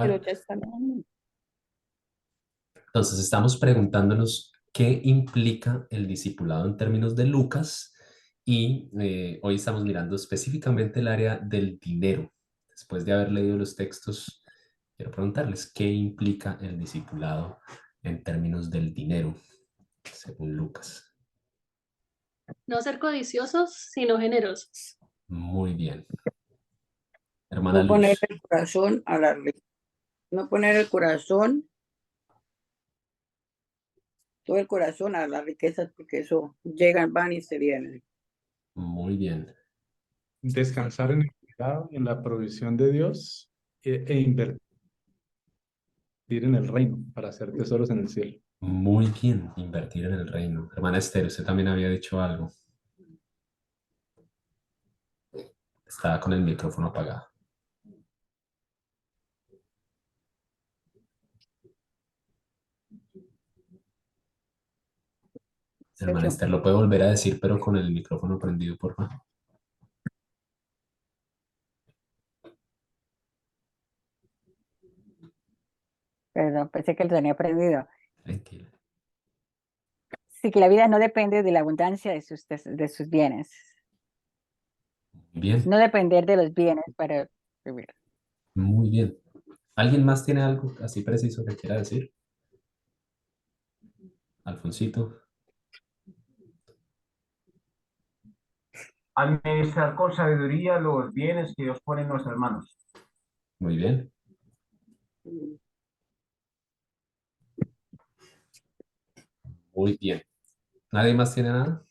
Pero ¿Cuál? ya están. Entonces estamos preguntándonos qué implica el discipulado en términos de Lucas y hoy estamos mirando específicamente el área del dinero. Después de haber leído los textos, quiero preguntarles qué implica el discipulado en términos del dinero, según Lucas. No ser codiciosos, sino generosos. Muy bien. Hermana No poner Luz, el corazón a la no poner el corazón, todo el corazón a las riquezas, porque eso llegan, van y se vienen. muy bien. Descansar en el cuidado y en la provisión de Dios e invertir en el reino para hacer tesoros en el cielo. Muy bien, invertir en el reino. Hermana Esther, usted también había dicho algo. Estaba con el micrófono apagado. Hermana Yo, Esther, lo puede volver a decir, pero con el micrófono prendido, por favor. perdón, pensé que lo tenía aprendido. Tranquila. Sí, que la vida no depende de la abundancia de sus bienes. Muy bien, No depender de los bienes para vivir. muy bien. ¿Alguien más tiene algo así preciso que quiera decir? Alfonsito, Administrar con sabiduría los bienes que Dios pone en nuestras manos. muy bien, muy bien. ¿Nadie más tiene nada?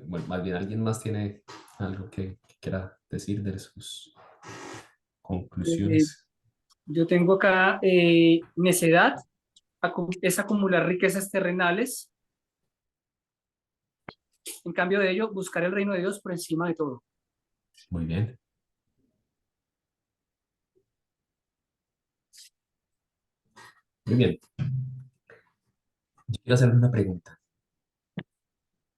Bueno, más bien, ¿alguien más tiene algo que quiera decir de sus Eh, conclusiones? yo tengo acá necedad, es acumular riquezas terrenales. En cambio de ello, buscar el reino de Dios por encima de todo. Muy bien. Muy bien. Yo quiero hacerle una pregunta.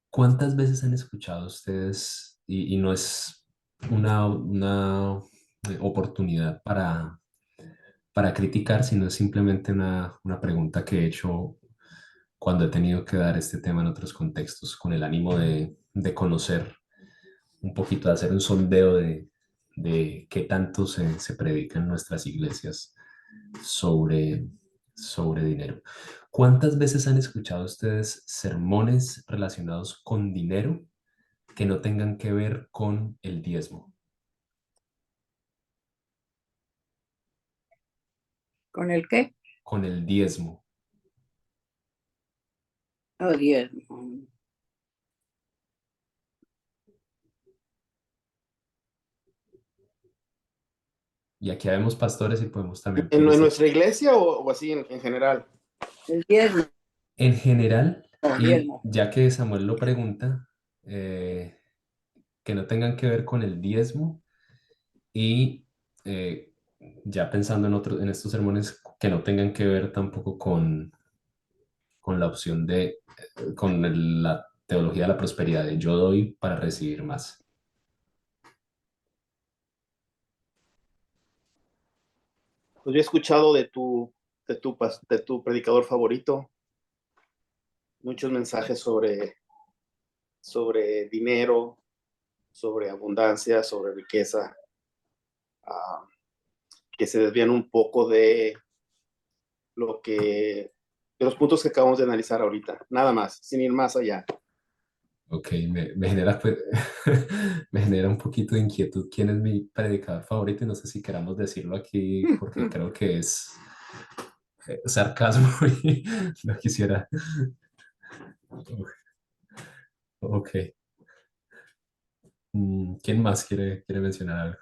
¿Cuántas veces han escuchado ustedes, y no es una oportunidad para criticar, sino es simplemente una pregunta que he hecho cuando he tenido que dar este tema en otros contextos, con el ánimo de conocer un poquito, de hacer un sondeo de qué tanto se predica en nuestras iglesias sobre, sobre dinero? ¿Cuántas veces han escuchado ustedes sermones relacionados con dinero que no tengan que ver con el diezmo? ¿Con el qué? Con el diezmo. Oh, 10. Y aquí habemos pastores y podemos también ¿En decir, nuestra iglesia o así en general? El diezmo, en general, y diezmo. ya que Samuel lo pregunta, que no tengan que ver con el diezmo y eh, ya pensando en estos sermones que no tengan que ver tampoco con la opción la teología de la prosperidad, de yo doy para recibir más. Pues yo he escuchado de tu predicador favorito muchos mensajes sobre dinero, sobre abundancia, sobre riqueza, uh, que se desvían un poco lo que, de los puntos que acabamos de analizar ahorita, nada más, sin ir más allá. Ok, me genera, pues, me genera un poquito de inquietud quién es mi predicador favorito y no sé si queramos decirlo aquí porque creo que es sarcasmo y no quisiera. Ok. ¿Quién más quiere mencionar algo?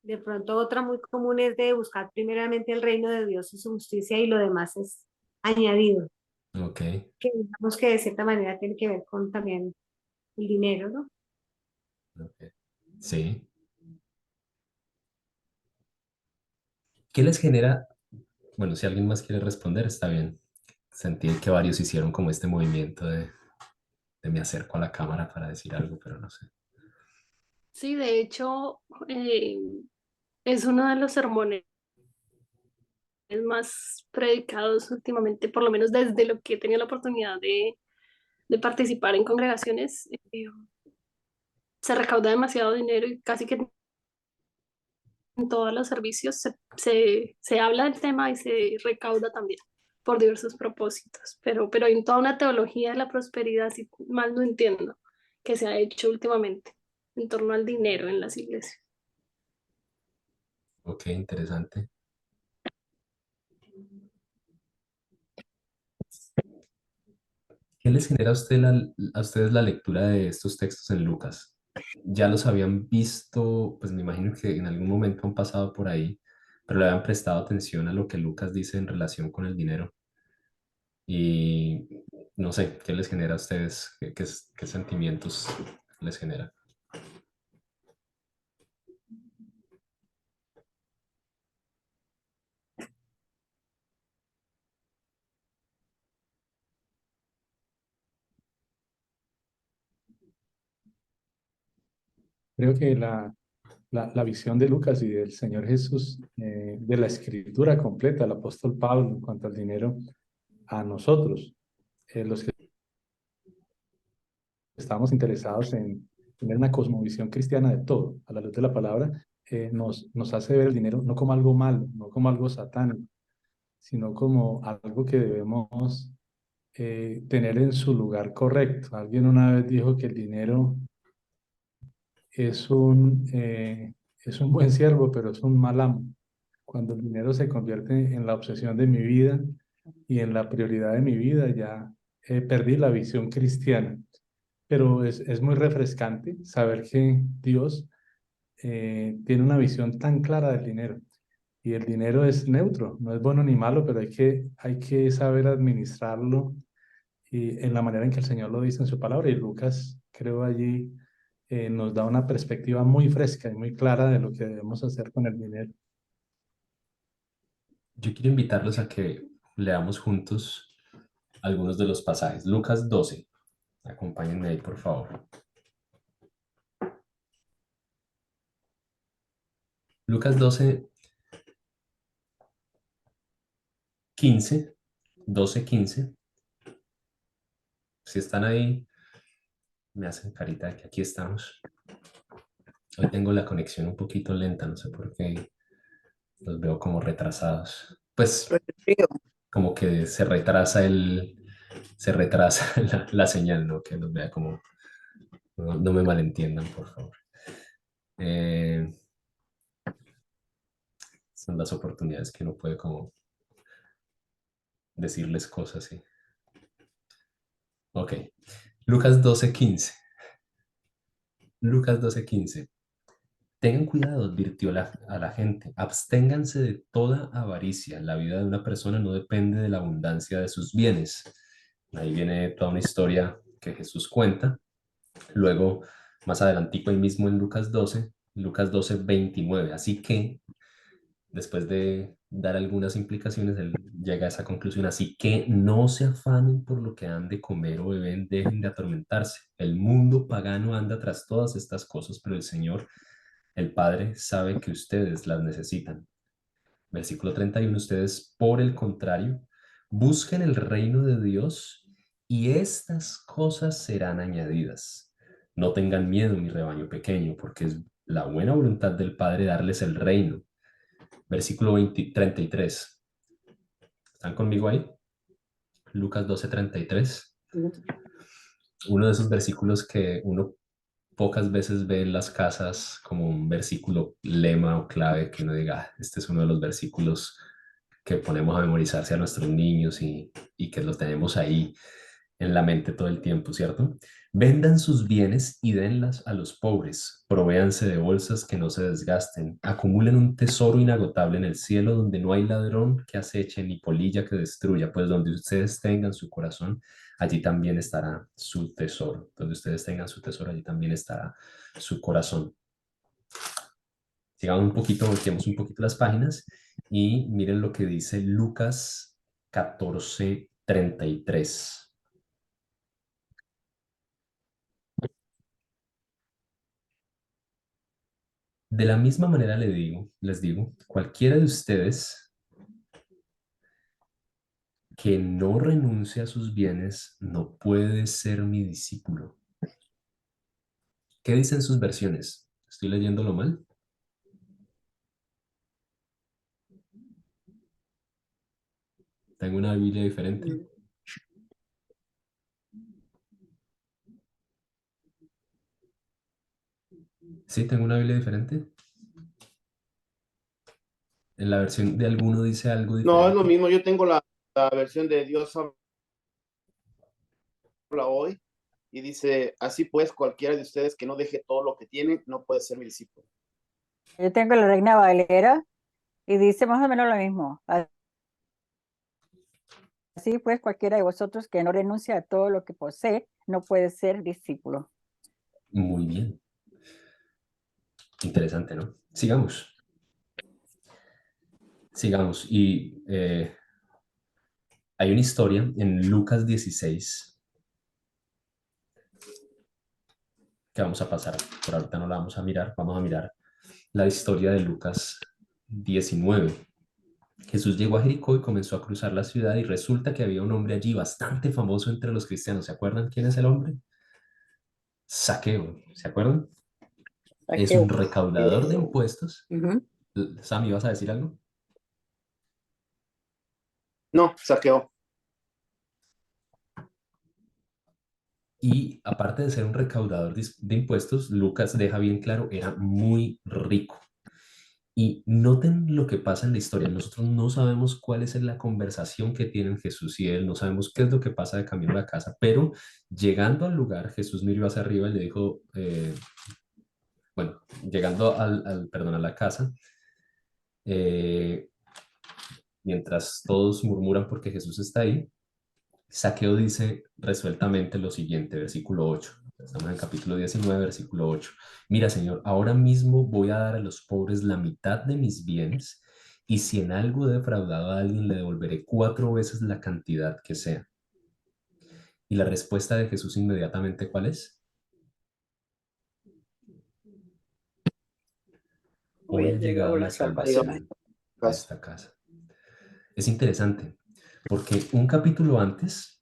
De pronto otra muy común es de buscar primeramente el reino de Dios y su justicia y lo demás es añadido, Ok, que digamos que de cierta manera tiene que ver con también el dinero, ¿no? ok. Sí. ¿Qué les genera? Bueno, si alguien más quiere responder, está bien. Sentí que varios hicieron como este movimiento de me acerco a la cámara para decir algo, pero no sé. Sí, de hecho, es uno de los sermones más predicados últimamente, por lo menos desde lo que he tenido la oportunidad de participar en congregaciones. Se recauda demasiado dinero y casi que en todos los servicios se habla del tema y se recauda también por diversos propósitos, pero hay toda una teología de la prosperidad, si mal no entiendo, que se ha hecho últimamente en torno al dinero en las iglesias. Ok, interesante. ¿Qué les genera a ustedes la lectura de estos textos en Lucas? ¿Ya los habían visto? Pues me imagino que en algún momento han pasado por ahí, pero le habían prestado atención a lo que Lucas dice en relación con el dinero. Y no sé, ¿qué les genera a ustedes? ¿Qué sentimientos les genera? Creo que la visión de Lucas y del Señor Jesús, de la escritura completa, el apóstol Pablo en cuanto al dinero, a nosotros, los que estamos interesados en tener una cosmovisión cristiana de todo, a la luz de la palabra, nos hace ver el dinero no como algo malo, no como algo satánico, sino como algo que debemos tener en su lugar correcto. Alguien una vez dijo que el dinero es es un buen siervo, pero es un mal amo. Cuando el dinero se convierte en la obsesión de mi vida y en la prioridad de mi vida, ya perdí la visión cristiana. Pero es muy refrescante saber que Dios tiene una visión tan clara del dinero. Y el dinero es neutro, no es bueno ni malo, pero hay que saber administrarlo y en la manera en que el Señor lo dice en su palabra. Y Lucas, creo allí, nos da una perspectiva muy fresca y muy clara de lo que debemos hacer con el dinero. Yo quiero invitarlos a que leamos juntos algunos de los pasajes. Lucas 12. Acompáñenme ahí, por favor. Lucas 12, 15. 12, 15. Si están ahí, me hacen carita de que aquí estamos. Hoy tengo la conexión un poquito lenta, no sé por qué los veo como retrasados. Pues como que se retrasa la señal, ¿no? Que los vea como, no me malentiendan, por favor. Son las oportunidades que uno puede como decirles cosas, sí. Ok. Lucas 12:15. Lucas 12:15. Tengan cuidado, advirtió a la gente. Absténganse de toda avaricia. La vida de una persona no depende de la abundancia de sus bienes. Ahí viene toda una historia que Jesús cuenta. Luego, más adelantico ahí mismo en Lucas 12:29. Así que, después de dar algunas implicaciones, él llega a esa conclusión. Así que no se afanen por lo que han de comer o beber, dejen de atormentarse. El mundo pagano anda tras todas estas cosas, pero el Señor, el Padre, sabe que ustedes las necesitan. Versículo 31. Ustedes, por el contrario, busquen el reino de Dios y estas cosas serán añadidas. No tengan miedo, mi rebaño pequeño, porque es la buena voluntad del Padre darles el reino. Versículo 33. ¿Están conmigo ahí? Lucas 12:33. Uno de esos versículos que uno pocas veces ve en las casas como un versículo lema o clave que uno diga, "Ah, este es uno de los versículos que ponemos a memorizarse a nuestros niños y que los tenemos ahí en la mente todo el tiempo, ¿cierto? Vendan sus bienes y denlas a los pobres, provéanse de bolsas que no se desgasten, acumulen un tesoro inagotable en el cielo donde no hay ladrón que aceche ni polilla que destruya, pues donde ustedes tengan su corazón, allí también estará su tesoro. Donde ustedes tengan su tesoro, allí también estará su corazón. Sigamos un poquito, volteemos un poquito las páginas y miren lo que dice Lucas 14:33. De la misma manera les digo, cualquiera de ustedes que no renuncie a sus bienes no puede ser mi discípulo. ¿Qué dicen sus versiones? ¿Estoy leyéndolo mal? ¿Tengo una Biblia diferente? ¿Sí? ¿Tengo una Biblia diferente? ¿En la versión de alguno dice algo No, es lo diferente? mismo. Yo tengo la versión de Dios habla hoy y dice, así pues, cualquiera de ustedes que no deje todo lo que tiene, no puede ser mi discípulo. Yo tengo la Reina Valera y dice más o menos lo mismo. Así pues, cualquiera de vosotros que no renuncia a todo lo que posee, no puede ser discípulo. Muy bien. Interesante, ¿no? Sigamos. Sigamos. Y hay una historia en Lucas 16 que vamos a pasar. Por ahorita no la vamos a mirar. Vamos a mirar la historia de Lucas 19. Jesús llegó a Jericó y comenzó a cruzar la ciudad y resulta que había un hombre allí bastante famoso entre los cristianos. ¿Se acuerdan quién es el hombre? Zaqueo. ¿Se acuerdan? Es un recaudador de impuestos. Sam, ¿ibas a decir algo? No, saqueó. Y aparte de ser un recaudador de impuestos, Lucas deja bien claro, era muy rico. Y noten lo que pasa en la historia. Nosotros no sabemos cuál es la conversación que tienen Jesús y él, no sabemos qué es lo que pasa de camino a la casa, pero llegando al lugar, Jesús miró hacia arriba y le dijo, bueno, llegando perdón, a la casa, eh, mientras todos murmuran porque Jesús está ahí, Zaqueo dice resueltamente lo siguiente, versículo 8. Estamos en el capítulo 19, versículo 8. Mira, Señor, ahora mismo voy a dar a los pobres la mitad de mis bienes y si en algo he defraudado a alguien, le devolveré 4 veces la cantidad que sea. Y la respuesta de Jesús inmediatamente, ¿cuál es? Hoy ha llegado la salvación a esta casa. Es interesante, porque un capítulo antes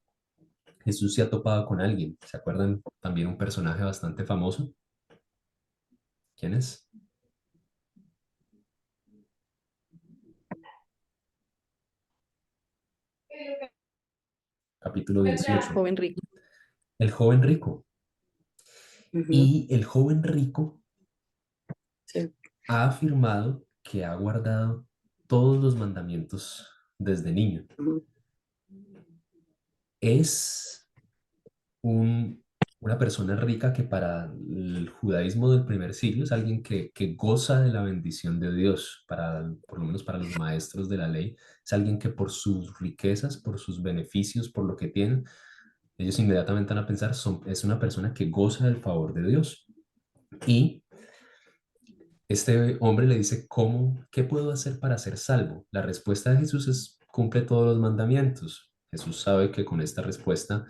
Jesús se ha topado con alguien. ¿Se acuerdan? También un personaje bastante famoso. ¿Quién es? Capítulo 18. Joven rico. El joven rico. Y el joven rico Sí. ha afirmado que ha guardado todos los mandamientos desde niño. Es una persona rica que para el judaísmo del primer siglo es alguien que goza de la bendición de Dios, por lo menos para los maestros de la ley, es alguien que por sus riquezas, por sus beneficios, por lo que tienen, ellos inmediatamente van a pensar, es una persona que goza del favor de Dios. Y este hombre le dice, ¿qué puedo hacer para ser salvo? La respuesta de Jesús es, cumple todos los mandamientos. Jesús sabe que con esta respuesta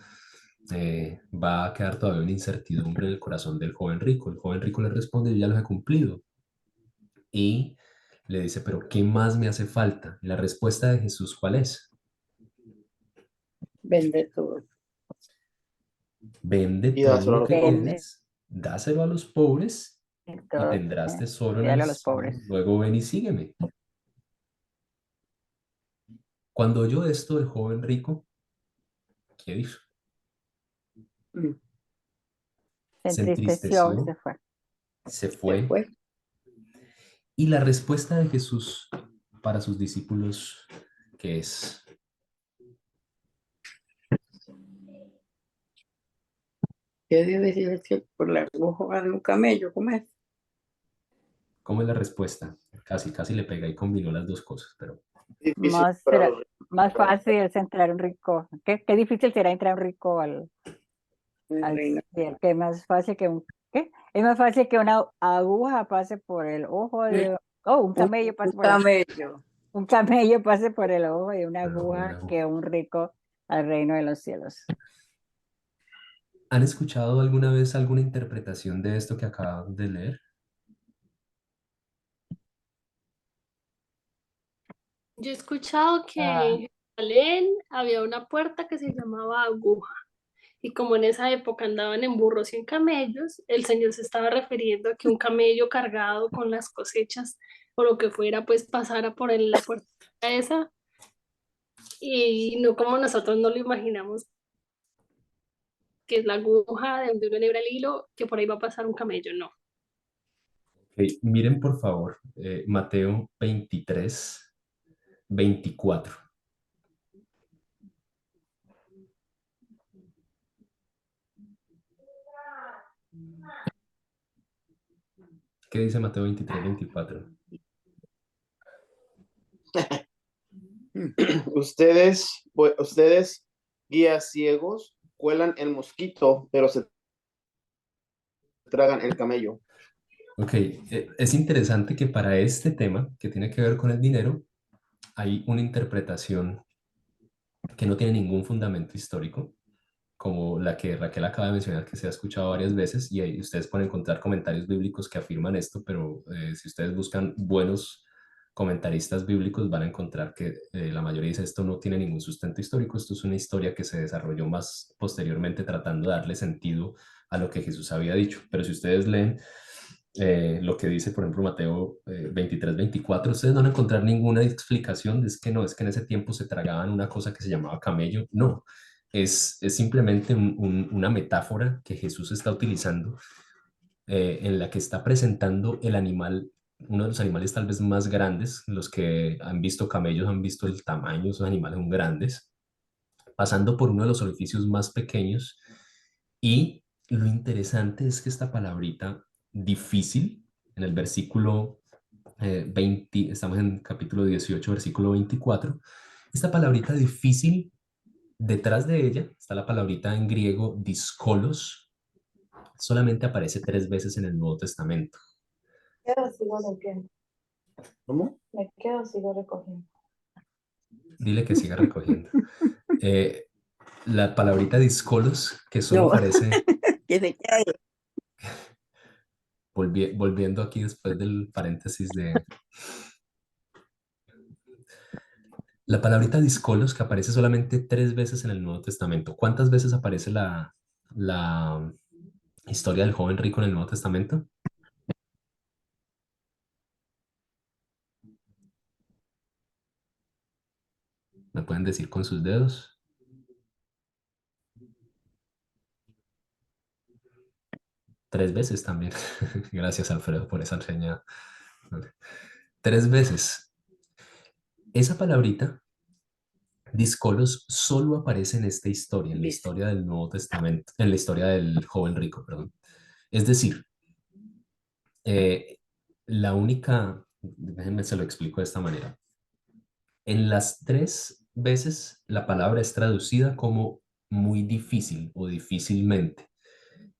va a quedar todavía una incertidumbre en el corazón del joven rico. El joven rico le responde, yo ya los he cumplido. Y le dice, pero ¿qué más me hace falta? Y la respuesta de Jesús, ¿cuál es? Vende todo. Vende Y todo dáselo a lo los que pobres. tienes, dáselo a los pobres y Todo, tendrás tesoro en y el dale a los cielo. pobres. Luego ven y sígueme. Cuando oyó esto, el joven rico, ¿qué hizo? Se Se entristeció y se entristeció, fue. se Se fue. fue. Y la respuesta de Jesús para sus discípulos, ¿qué es? ¿Qué Dios decía que por la aguja de un camello? ¿Cómo es? ¿Cómo es la respuesta? Casi le pega y combinó las dos cosas, pero difícil para los Más fácil es entrar un rico. Qué difícil será entrar un rico al Reino. cielo, que es más fácil que ¿qué? Es más fácil que una aguja pase por el ojo de, un camello pase Un por el, camello. un camello pase por el ojo de una bueno, aguja que un rico al reino de los cielos. ¿han escuchado alguna vez alguna interpretación de esto que acaban de leer? Yo he escuchado que Ah, en Jerusalén había una puerta que se llamaba aguja. Y como en esa época andaban en burros y en camellos, el Señor se estaba refiriendo a que un camello cargado con las cosechas o lo que fuera, pues pasara por la puerta esa y no como nosotros no lo imaginamos, que es la aguja de donde uno enhebra el hilo, que por ahí va a pasar un camello, no. Ok, miren por favor, Mateo 23, 24. ¿Qué dice Mateo 23, 24? Ustedes, guías ciegos, cuelan el mosquito, pero se tragan el camello. Ok, es interesante que para este tema que tiene que ver con el dinero, hay una interpretación que no tiene ningún fundamento histórico, como la que Raquel acaba de mencionar, que se ha escuchado varias veces, y ahí ustedes pueden encontrar comentarios bíblicos que afirman esto, pero si ustedes buscan buenos comentaristas bíblicos van a encontrar que la mayoría dice esto no tiene ningún sustento histórico, esto es una historia que se desarrolló más posteriormente tratando de darle sentido a lo que Jesús había dicho. Pero si ustedes leen lo que dice, por ejemplo, Mateo 23, 24, ustedes no van a encontrar ninguna explicación de es que no, es que en ese tiempo se tragaban una cosa que se llamaba camello. No, es simplemente una metáfora que Jesús está utilizando en la que está presentando el animal, uno de los animales tal vez más grandes, los que han visto camellos han visto el tamaño, esos animales son grandes, pasando por uno de los orificios más pequeños. Y lo interesante es que esta palabrita difícil, en el versículo 20, estamos en capítulo 18, versículo 24, esta palabrita difícil, detrás de ella está la palabrita en griego diskolos, solamente aparece 3 veces en el Nuevo Testamento. Sigo limpiando. ¿Cómo? Me quedo, sigo recogiendo. Dile que siga recogiendo. La palabrita diskolos, que solo No, aparece, que se quede. volviendo aquí después del paréntesis de... La palabrita discolos que aparece solamente 3 veces en el Nuevo Testamento. ¿Cuántas veces aparece la historia del joven rico en el Nuevo Testamento? ¿Me pueden decir con sus dedos? 3 veces también. Gracias, Alfredo, por esa enseñanza. 3 veces. Esa palabrita, discolos, solo aparece en esta historia, en la Dice, historia del Nuevo Testamento, en la historia del joven rico, perdón. Es decir, la única, déjenme se lo explico de esta manera. En las 3 veces la palabra es traducida como muy difícil o difícilmente.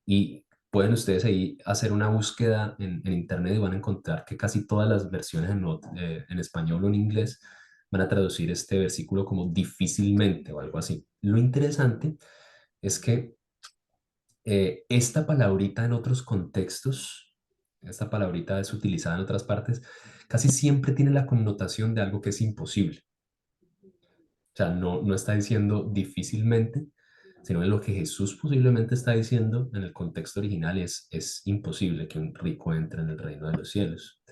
Y pueden ustedes ahí hacer una búsqueda en internet y van a encontrar que casi todas las versiones en español o en inglés van a traducir este versículo como difícilmente o algo así. Lo interesante es que esta palabrita en otros contextos, esta palabrita es utilizada en otras partes, casi siempre tiene la connotación de algo que es imposible. O sea, no está diciendo difícilmente, sino en lo que Jesús posiblemente está diciendo en el contexto original es imposible que un rico entre en el reino de los cielos.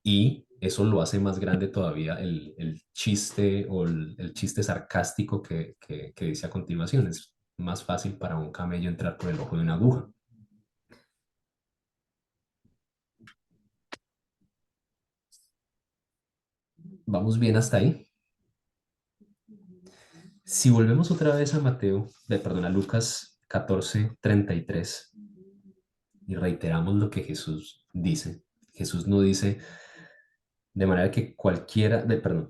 Y eso lo hace más grande todavía el chiste o el chiste sarcástico que dice a continuación. Es más fácil para un camello entrar por el ojo de una aguja. ¿Vamos bien hasta ahí? Si volvemos otra vez a a Lucas 14:33 y reiteramos lo que Jesús dice. Jesús no dice de manera que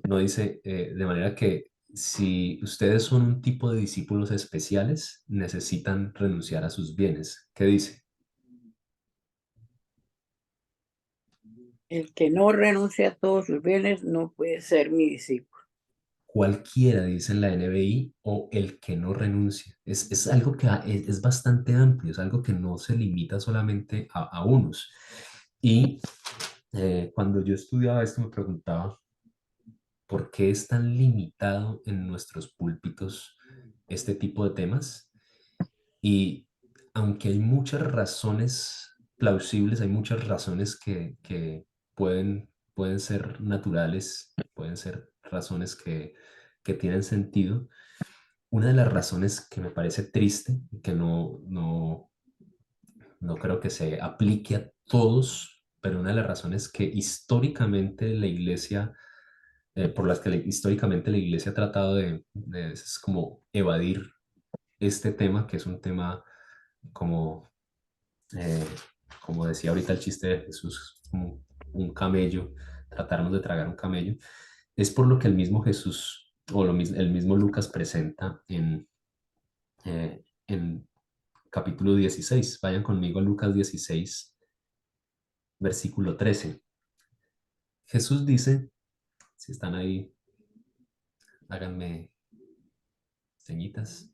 no dice de manera que si ustedes son un tipo de discípulos especiales, necesitan renunciar a sus bienes. ¿Qué dice? el que no renuncia a todos sus bienes no puede ser mi discípulo. Cualquiera, dice en la NBI, o el que no renuncia. Es algo que es bastante amplio, es algo que no se limita solamente a unos. Y cuando yo estudiaba esto me preguntaba, ¿Por qué es tan limitado en nuestros púlpitos este tipo de temas? Y aunque hay muchas razones plausibles, hay muchas razones que pueden ser naturales, pueden ser razones que tienen sentido. Una de las razones que me parece triste, que no creo que se aplique a todos, pero una de las razones que históricamente la iglesia, por las que históricamente la iglesia ha tratado es como evadir este tema, que es un tema como, eh, como decía ahorita el chiste de Jesús, como un camello, tratarnos de tragar un camello, es por lo que el mismo Jesús o el mismo Lucas presenta en capítulo 16. Vayan conmigo a Lucas 16, versículo 13. Jesús dice, si están ahí, háganme señitas.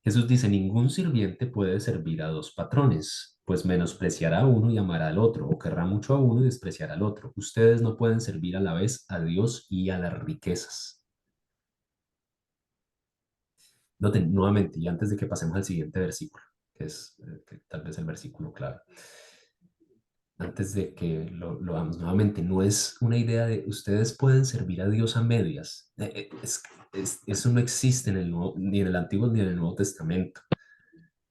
Jesús dice, ningún sirviente puede servir a dos patrones, pues menospreciará a uno y amará al otro, o querrá mucho a uno y despreciará al otro. Ustedes no pueden servir a la vez a Dios y a las riquezas. Noten nuevamente, y antes de que pasemos al siguiente versículo, que es tal vez el versículo clave, antes de que lo hagamos nuevamente, no es una idea de ustedes pueden servir a Dios a medias. Eso no existe ni en el Antiguo ni en el Nuevo Testamento.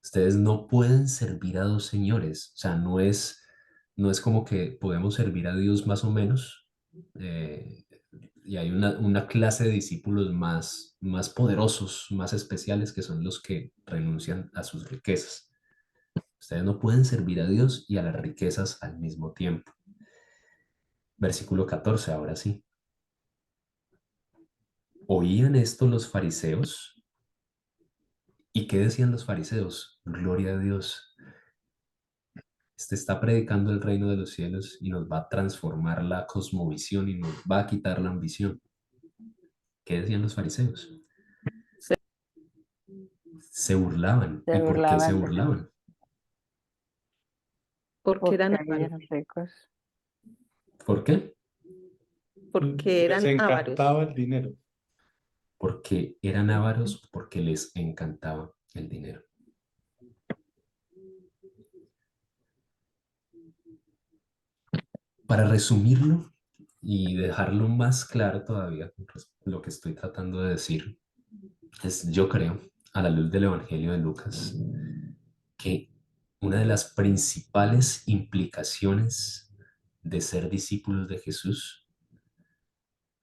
Ustedes no pueden servir a dos señores. O sea, no es como que podemos servir a Dios más o menos. Y hay una clase de discípulos más poderosos, más especiales, que son los que renuncian a sus riquezas. Ustedes no pueden servir a Dios y a las riquezas al mismo tiempo. Versículo 14, ahora sí. ¿Oían esto los fariseos? ¿Y qué decían los fariseos? Gloria a Dios. Este está predicando el reino de los cielos y nos va a transformar la cosmovisión y nos va a quitar la ambición. ¿Qué decían los fariseos? Se burlaban. Se ¿Y por qué se burlaban de él, burlaban? Porque porque eran eran avaros, ricos. ¿Por qué? porque Les eran avaros. encantaba el dinero. Porque eran ávaros, porque les encantaba el dinero. Para resumirlo y dejarlo más claro todavía, lo que estoy tratando de decir es, yo creo, a la luz del Evangelio de Lucas, que una de las principales implicaciones de ser discípulos de Jesús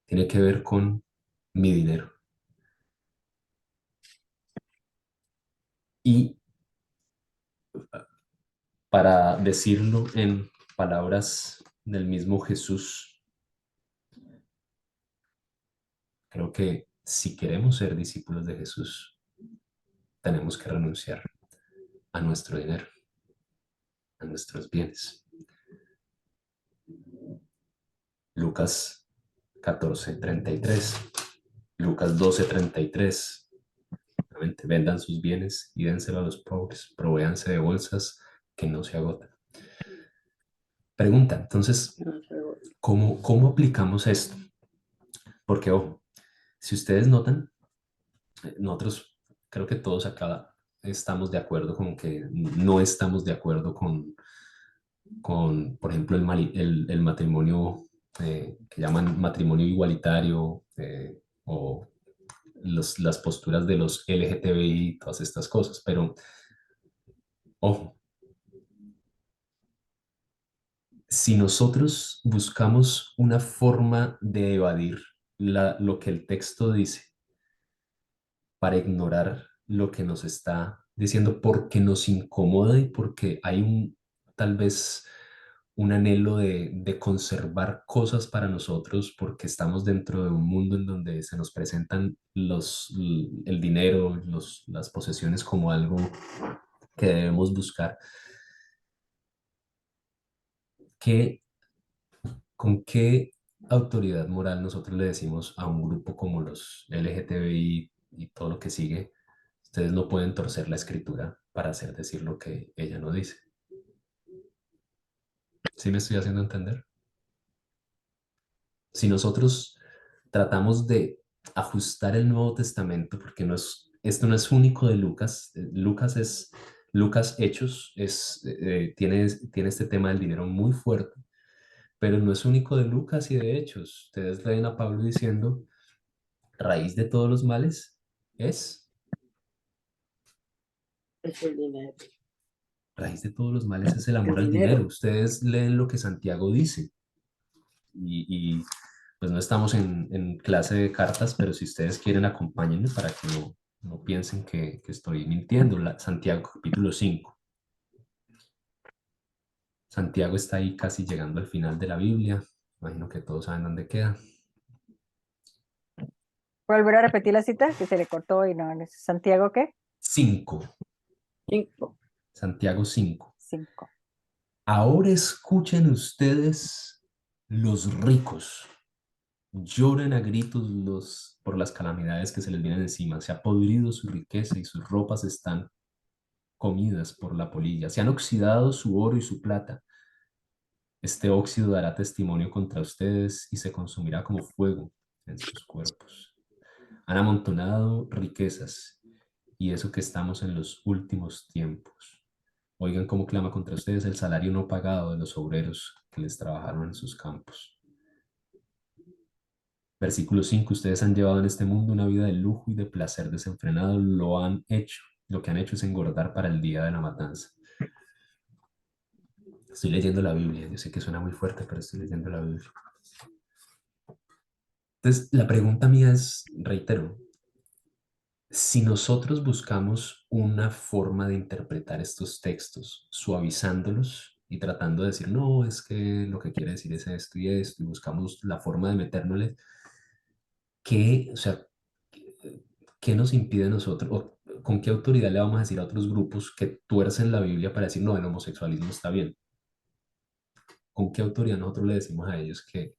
tiene que ver con mi dinero. Y para decirlo en palabras del mismo Jesús, creo que si queremos ser discípulos de Jesús, tenemos que renunciar a nuestro dinero, a nuestros bienes. Lucas 14:33, Lucas 12:33. Vendan sus bienes y dénselo a los pobres, provéanse de bolsas que no se agotan. Pregunta, entonces, ¿cómo aplicamos esto? Porque, ojo, si ustedes notan, nosotros creo que todos acá estamos de acuerdo con que no estamos de acuerdo con por ejemplo, el matrimonio que llaman matrimonio igualitario o las posturas de los LGTBI, todas estas cosas, pero ojo, si nosotros buscamos una forma de evadir lo que el texto dice para ignorar lo que nos está diciendo porque nos incomoda y porque hay tal vez un anhelo de conservar cosas para nosotros porque estamos dentro de un mundo en donde se nos presentan el dinero, las posesiones como algo que debemos buscar. ¿Con qué autoridad moral nosotros le decimos a un grupo como los LGTBI y todo lo que sigue, ustedes no pueden torcer la escritura para hacer decir lo que ella no dice? ¿Sí me estoy haciendo entender? Si nosotros tratamos de ajustar el Nuevo Testamento, porque esto no es único de Lucas. Lucas Hechos tiene este tema del dinero muy fuerte, pero no es único de Lucas y de Hechos. Ustedes leen a Pablo diciendo, raíz de todos los males es, Es el dinero. raíz de todos los males es el amor El al dinero. dinero. Ustedes leen lo que Santiago dice. Y pues no estamos en clase de cartas, pero si ustedes quieren, acompáñenme para que no piensen que estoy mintiendo. Santiago capítulo 5. Santiago está ahí casi llegando al final de la Biblia. Imagino que todos saben dónde queda. Volver a repetir la cita que se le cortó y no. ¿Santiago qué? 5. 5. Santiago 5. 5. Ahora escuchen ustedes los ricos. Lloren a gritos por las calamidades que se les vienen encima. Se ha podrido su riqueza y sus ropas están comidas por la polilla. Se han oxidado su oro y su plata. Este óxido dará testimonio contra ustedes y se consumirá como fuego en sus cuerpos. Han amontonado riquezas y eso que estamos en los últimos tiempos. Oigan cómo clama contra ustedes el salario no pagado de los obreros que les trabajaron en sus campos. Versículo 5. Ustedes han llevado en este mundo una vida de lujo y de placer desenfrenado. Lo que han hecho es engordar para el día de la matanza. Estoy leyendo la Biblia. Yo sé que suena muy fuerte, pero estoy leyendo la Biblia. Entonces, la pregunta mía es, reitero, si nosotros buscamos una forma de interpretar estos textos, suavizándolos y tratando de decir, no, es que lo que quiere decir es esto y esto, y buscamos la forma de metérnosle, o sea, ¿qué nos impide a nosotros, o con qué autoridad le vamos a decir a otros grupos que tuercen la Biblia para decir, no, el homosexualismo está bien? ¿Con qué autoridad nosotros le decimos a ellos que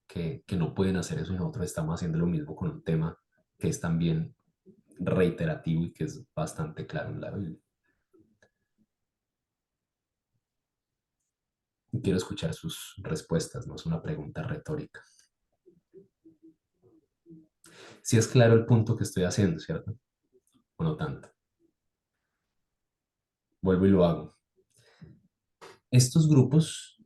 no pueden hacer eso y nosotros estamos haciendo lo mismo con un tema que es también reiterativo y que es bastante claro en la Biblia? Y quiero escuchar sus respuestas, no es una pregunta retórica. Si es claro el punto que estoy haciendo, ¿cierto? O no tanto. Vuelvo y lo hago. Estos grupos,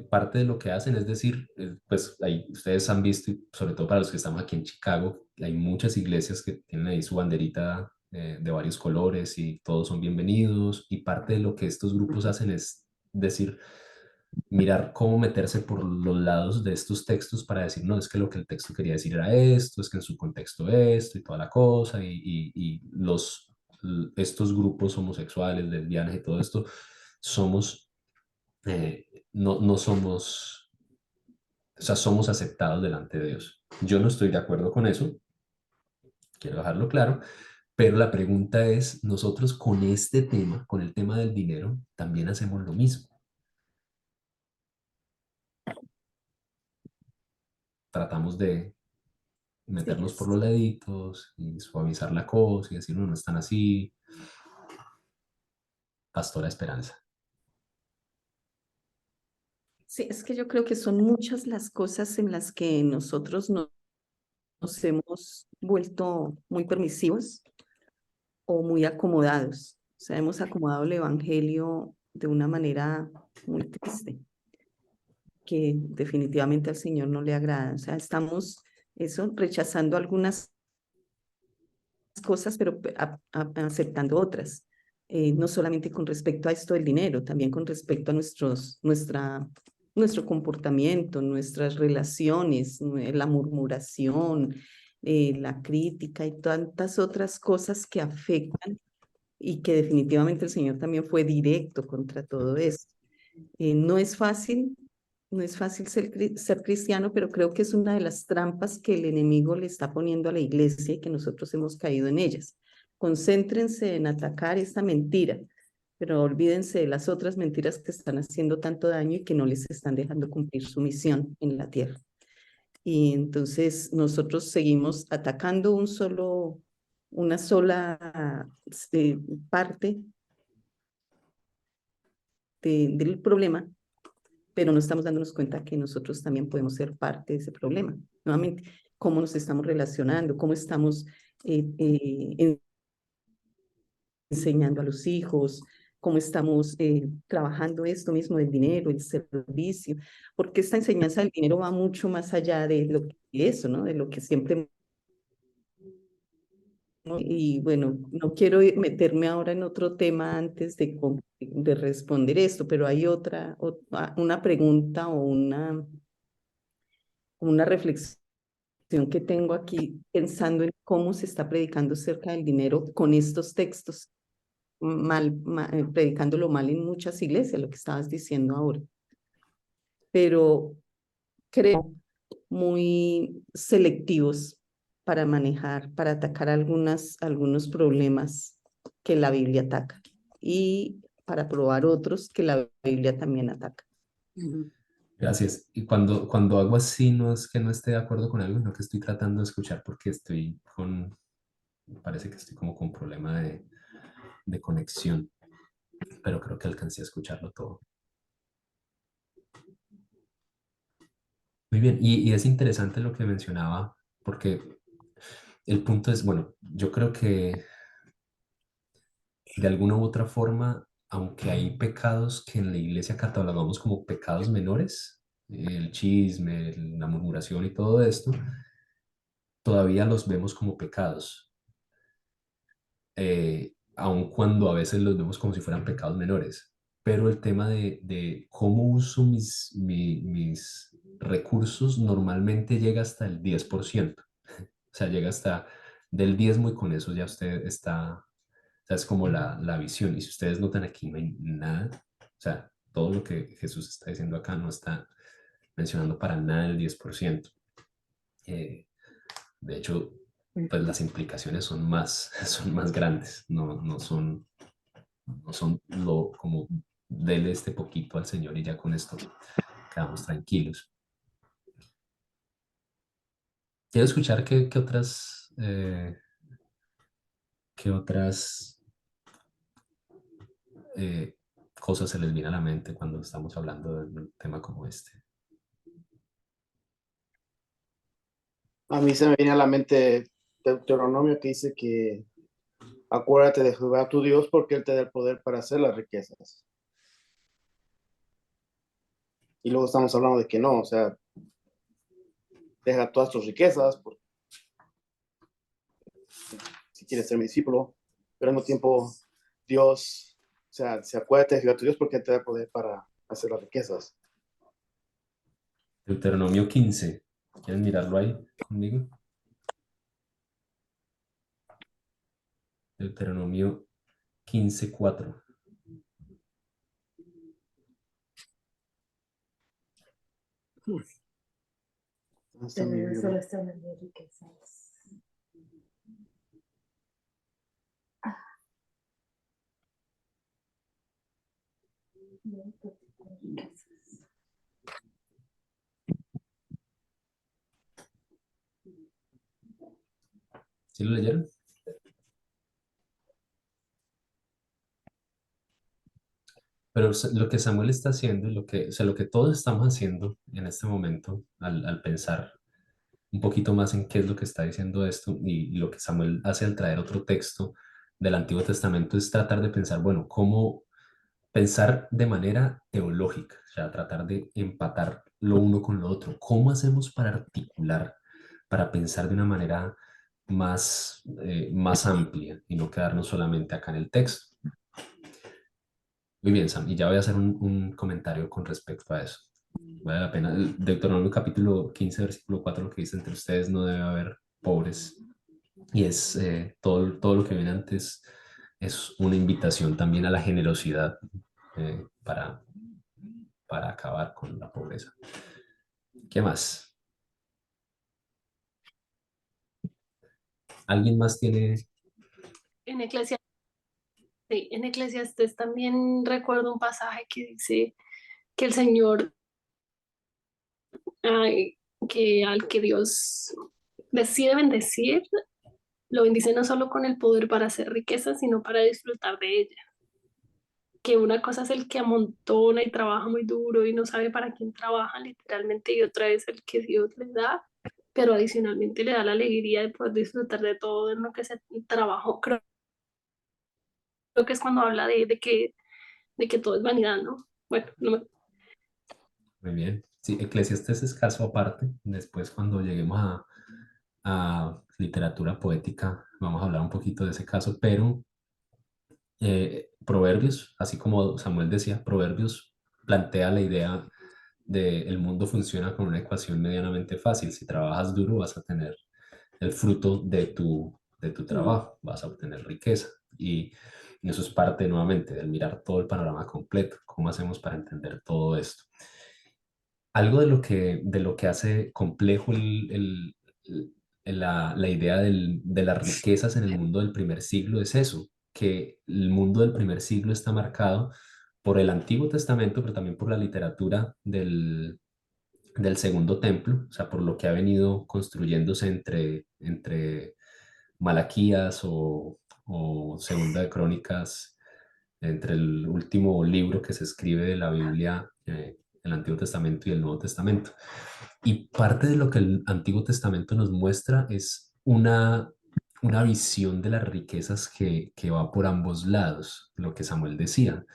parte de lo que hacen es decir, pues ahí ustedes han visto, y sobre todo para los que estamos aquí en Chicago, hay muchas iglesias que tienen ahí su banderita de varios colores y todos son bienvenidos, y parte de lo que estos grupos hacen es decir, mirar cómo meterse por los lados de estos textos para decir, no, es que lo que el texto quería decir era esto, es que en su contexto esto y toda la cosa, y estos grupos homosexuales, lesbianas y todo esto, somos, no somos, o sea, somos aceptados delante de Dios. Yo no estoy de acuerdo con eso, quiero dejarlo claro, pero la pregunta es, nosotros con este tema, con el tema del dinero, también hacemos lo mismo. Tratamos de meternos por los laditos y suavizar la cosa y decir, no, no están así. Pastora Esperanza. Sí, es que yo creo que son muchas las cosas en las que nosotros nos hemos vuelto muy permisivos o muy acomodados. O sea, hemos acomodado el evangelio de una manera muy triste, que definitivamente al Señor no le agrada. O sea, estamos rechazando algunas cosas, pero aceptando otras. No solamente con respecto a esto del dinero, también con respecto a nuestro comportamiento, nuestras relaciones, la murmuración, la crítica y tantas otras cosas que afectan y que definitivamente el Señor también fue directo contra todo esto. No es fácil, no es fácil ser cristiano, pero creo que es una de las trampas que el enemigo le está poniendo a la iglesia y que nosotros hemos caído en ellas. Concéntrense en atacar esta mentira, pero olvídense de las otras mentiras que están haciendo tanto daño y que no les están dejando cumplir su misión en la tierra. Y entonces nosotros seguimos atacando una sola parte del problema, pero no estamos dándonos cuenta que nosotros también podemos ser parte de ese problema. Nuevamente, cómo nos estamos relacionando, cómo estamos en enseñando a los hijos, cómo estamos trabajando esto mismo del dinero, el servicio, porque esta enseñanza del dinero va mucho más allá de lo que eso, ¿no? De lo que siempre... Y bueno, no quiero meterme ahora en otro tema antes de responder esto, pero hay una pregunta o una reflexión que tengo aquí pensando en cómo se está predicando acerca del dinero con estos textos predicándolo mal en muchas iglesias, lo que estabas diciendo ahora. Pero creo muy selectivos para manejar, para atacar algunos problemas que la Biblia ataca y para probar otros que la Biblia también ataca. Gracias. Y cuando hago así, no es que no esté de acuerdo con algo, sino que estoy tratando de escuchar porque parece que estoy como con problema de conexión, pero creo que alcancé a escucharlo todo. Muy bien, y es interesante lo que mencionaba, porque el punto es, bueno, yo creo que de alguna u otra forma, aunque hay pecados que en la iglesia catalogamos como pecados menores, el chisme, la murmuración y todo esto, todavía los vemos como pecados, aun cuando a veces los vemos como si fueran pecados menores. Pero el tema de cómo uso mis recursos normalmente llega hasta el 10%. O sea, llega hasta del diezmo y con eso ya usted está, o sea, es como la visión. Y si ustedes notan aquí, no hay nada, o sea, todo lo que Jesús está diciendo acá no está mencionando para nada el 10%. De hecho, pues las implicaciones son más grandes, no son como dele este poquito al Señor y ya con esto quedamos tranquilos. Quiero escuchar qué otras cosas se les viene a la mente cuando estamos hablando de un tema como este. A mí se me viene a la mente Deuteronomio que dice que acuérdate de Jehová tu Dios porque Él te da el poder para hacer las riquezas. Y luego estamos hablando de que no, o sea, deja todas tus riquezas si quieres ser mi discípulo, pero al mismo tiempo Dios, o sea, acuérdate de Jehová tu Dios porque Él te da el poder para hacer las riquezas. Deuteronomio 15. ¿Quieren mirarlo ahí conmigo? Deuteronomio 15:4. Solo están en las riquezas. ¿Sí lo leyeron? Pero lo que Samuel está haciendo, o sea, lo que todos estamos haciendo en este momento, al pensar un poquito más en qué es lo que está diciendo esto y lo que Samuel hace al traer otro texto del Antiguo Testamento es tratar de pensar, bueno, cómo pensar de manera teológica, o sea, tratar de empatar lo uno con lo otro. ¿Cómo hacemos para articular, para pensar de una manera más amplia y no quedarnos solamente acá en el texto? Muy bien, Sam, y ya voy a hacer un comentario con respecto a eso. Vale la pena. El Deuteronomio capítulo 15, versículo 4, lo que dice: entre ustedes no debe haber pobres. Y es todo lo que viene antes es una invitación también a la generosidad para acabar con la pobreza. ¿Qué más? ¿Alguien más tiene? En Eclesiastés también recuerdo un pasaje que dice que el Señor, que al que Dios decide bendecir, lo bendice no solo con el poder para hacer riqueza, sino para disfrutar de ella. Que una cosa es el que amontona y trabaja muy duro y no sabe para quién trabaja literalmente, y otra es el que Dios le da pero adicionalmente le da la alegría de poder disfrutar de todo en lo que se trabajó. Creo que es cuando habla de que todo es vanidad, ¿no? Bueno, no me- Muy bien. Sí, Eclesiastés es caso aparte. Después, cuando lleguemos a literatura poética, vamos a hablar un poquito de ese caso, pero Proverbios, así como Samuel decía, Proverbios plantea la idea de el mundo funciona con una ecuación medianamente fácil. Si trabajas duro, vas a tener el fruto de tu trabajo, vas a obtener riqueza. Y eso es parte nuevamente del mirar todo el panorama completo. ¿Cómo hacemos para entender todo esto? Algo de lo que hace complejo la idea de las riquezas en el mundo del primer siglo es eso, que el mundo del primer siglo está marcado por el Antiguo Testamento, pero también por la literatura del Segundo Templo, o sea, por lo que ha venido construyéndose entre Malaquías o Segunda de Crónicas, entre el último libro que se escribe de la Biblia, el Antiguo Testamento y el Nuevo Testamento. Y parte de lo que el Antiguo Testamento nos muestra es una visión de las riquezas que va por ambos lados, lo que Samuel decía.